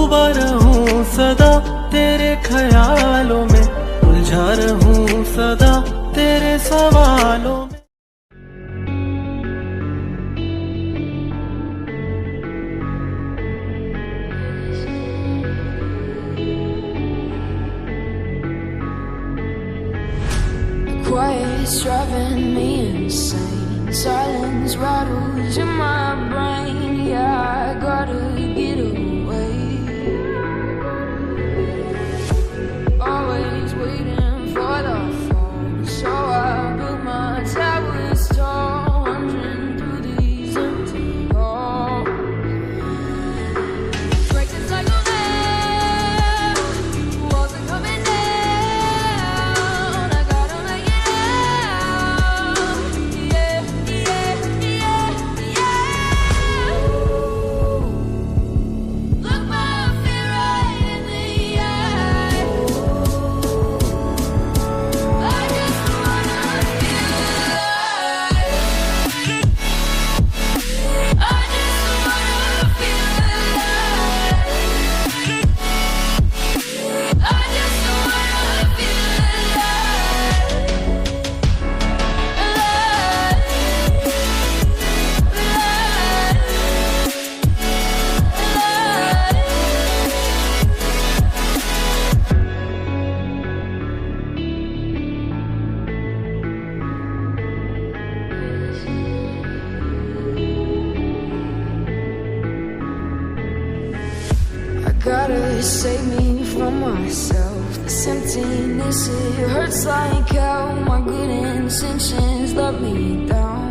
डूबा रहूं सदा तेरे ख्यालों में, उलझा रहूं सदा तेरे सवालों में। Quiet's driving me insane. Silence rattles in my brain. Yeah, I gotta get away. Always waiting for the phone, so I built my towers tall, wandering through these empty halls. Break the cycle now, walls are coming down. I gotta make it out. Yeah, yeah, yeah, yeah. Look my fear right in the eye. I just wanna feel alive. I just wanna feel alive. I just wanna feel I gotta save me from myself. This emptiness, it hurts like hell. My good intentions let me down.